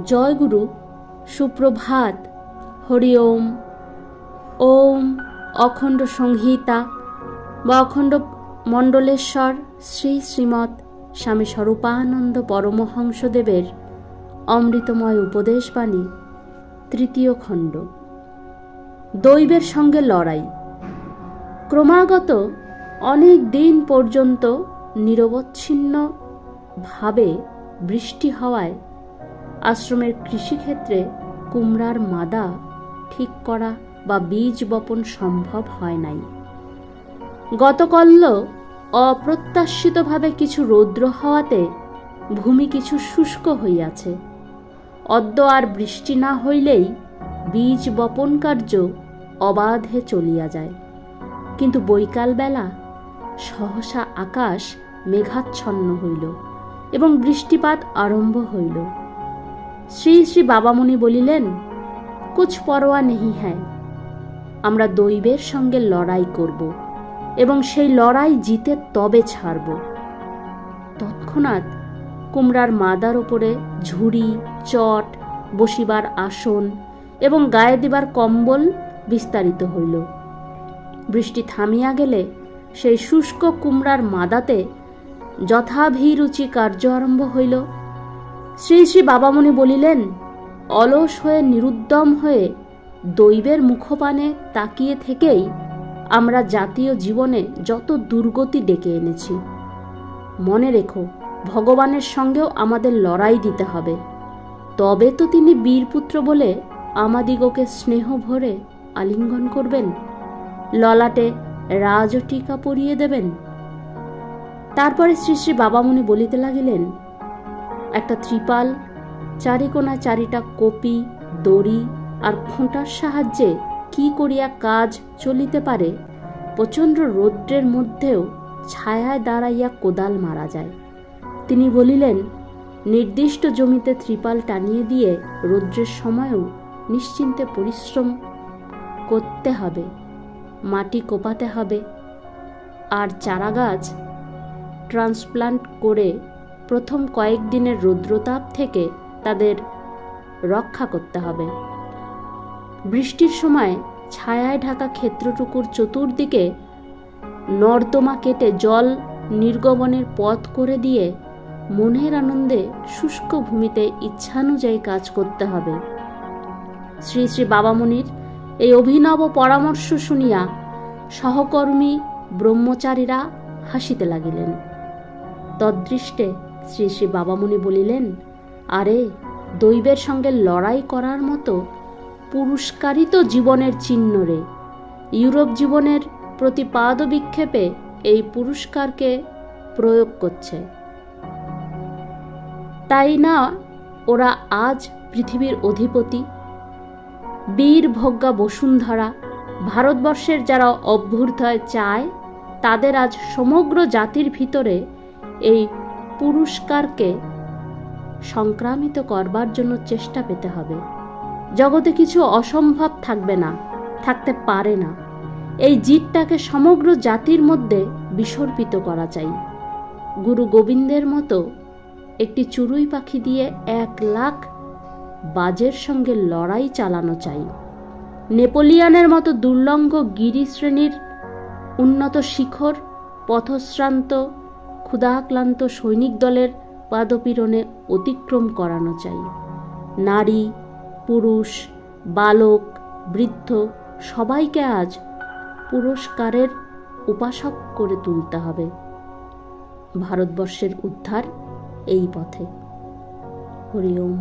জয় গুরু, সুপ্রভাত, হরি ওম। ওম অখণ্ড সংহিতা বা অখণ্ড মণ্ডলেশ্বর শ্রী শ্রীমৎ স্বামী স্বরূপানন্দ পরমহংসদেবের অমৃতময় উপদেশবাণী, তৃতীয় খণ্ড। দৈবের সঙ্গে লড়াই। ক্রমাগত অনেক দিন পর্যন্ত নিরবচ্ছিন্ন ভাবে বৃষ্টি হওয়ায় আশ্রমের কৃষিক্ষেত্রে কুমড়ার মাদা ঠিক করা বা বীজ বপন সম্ভব হয় নাই। গতকল্য অপ্রত্যাশিতভাবে কিছু রৌদ্র হওয়াতে ভূমি কিছু শুষ্ক হইয়াছে। অদ্য আর বৃষ্টি না হইলেই বীজ বপন কার্য অবাধে চলিয়া যায়। কিন্তু বৈকালবেলা সহসা আকাশ মেঘাচ্ছন্ন হইল এবং বৃষ্টিপাত আরম্ভ হইল। শ্রী শ্রী বাবামণি বলিলেন, কুছ পরোয়া নেই হ্যাঁ, আমরা দৈবের সঙ্গে লড়াই করব এবং সেই লড়াই জিতে তবে ছাড়ব। তৎক্ষণাৎ কুমড়ার মাদার উপরে ঝুড়ি, চট, বসিবার আসন এবং গায়ে দিবার কম্বল বিস্তারিত হইল। বৃষ্টি থামিয়া গেলে সেই শুষ্ক কুমড়ার মাদাতে যথাভিরুচি কার্য আরম্ভ হইল। শ্রী শ্রী বাবামণি বলিলেন, অলস হয়ে নিরুদ্যম হয়ে দৈবের মুখপানে তাকিয়ে থেকেই আমরা জাতীয় জীবনে যত দুর্গতি ডেকে এনেছি। মনে রেখো, ভগবানের সঙ্গেও আমাদের লড়াই দিতে হবে, তবে তো তিনি বীরপুত্র বলে আমাদিগকে স্নেহ ভরে আলিঙ্গন করবেন, ললাটে রাজটিকা পরিয়ে দেবেন। তারপরে শ্রী শ্রী বাবামণি বলিতে লাগিলেন, একটা ত্রিপাল, চারিকোনা চারিটা কপি, দড়ি আর খোঁটার সাহায্যে কি করিয়া কাজ চলিতে পারে প্রচণ্ড রৌদ্রের মধ্যেও ছায়ায় দাঁড়াইয়া কোদাল মারা যায়। তিনি বলিলেন, নির্দিষ্ট জমিতে ত্রিপাল টানিয়ে দিয়ে রৌদ্রের সময়ও নিশ্চিন্তে পরিশ্রম করতে হবে, মাটি কোপাতে হবে আর চারাগাছ ট্রান্সপ্লান্ট করে প্রথম কয়েকদিনের রৌদ্রতাপ থেকে তাদের রক্ষা করতে হবে। বৃষ্টির সময় ছায়ায় ঢাকা ক্ষেত্রটুকুর চতুর্দিকে নর্দমা কেটে জল নির্গমনের পথ করে দিয়ে মনের আনন্দে শুষ্ক ভূমিতে ইচ্ছানুযায়ী কাজ করতে হবে। শ্রী শ্রী বাবামণির এই অভিনব পরামর্শ শুনিয়া সহকর্মী ব্রহ্মচারীরা হাসিতে লাগিলেন। তদৃষ্টে শ্রী শ্রী বাবামণি বলিলেন, আরে, দৈবের সঙ্গে লড়াই করার মতো পুরস্কারই তো জীবনের চিহ্ন রে। ইউরোপ জীবনের প্রতি পাদ বিক্ষেপে এই পুরস্কারকে প্রয়োগ করছে, তাই না ওরা আজ পৃথিবীর অধিপতি? বীর ভোগ্যা বসুন্ধরা ভারতবর্ষের যারা অভ্যুদয় চায় তাদের আজ সমগ্র জাতির ভিতরে এই পুরস্কারকে সংক্রামিত করবার জন্য চেষ্টা পেতে হবে। জগতে কিছু অসম্ভব থাকবে না, থাকতে পারে না। এই জিতটাকে সমগ্র জাতির মধ্যে বিসর্পিত করা চাই। গুরু গোবিন্দের মতো একটি চড়ুই পাখি দিয়ে 1,00,000 বাজের সঙ্গে লড়াই চালানো চাই। নেপোলিয়নের মতো দুর্লঙ্ঘ গিরিশ্রেণীর উন্নত শিখর পথশ্রান্ত ক্ষুধাক্লান্ত সৈনিক দলের পাদপীড়নে অতিক্রম করানো চাই। নারী, পুরুষ, বালক, বৃদ্ধ সবাইকে আজ পুরস্কারের উপাসক করে তুলতে হবে। ভারতবর্ষের উদ্ধার এই পথে। হরি ওম।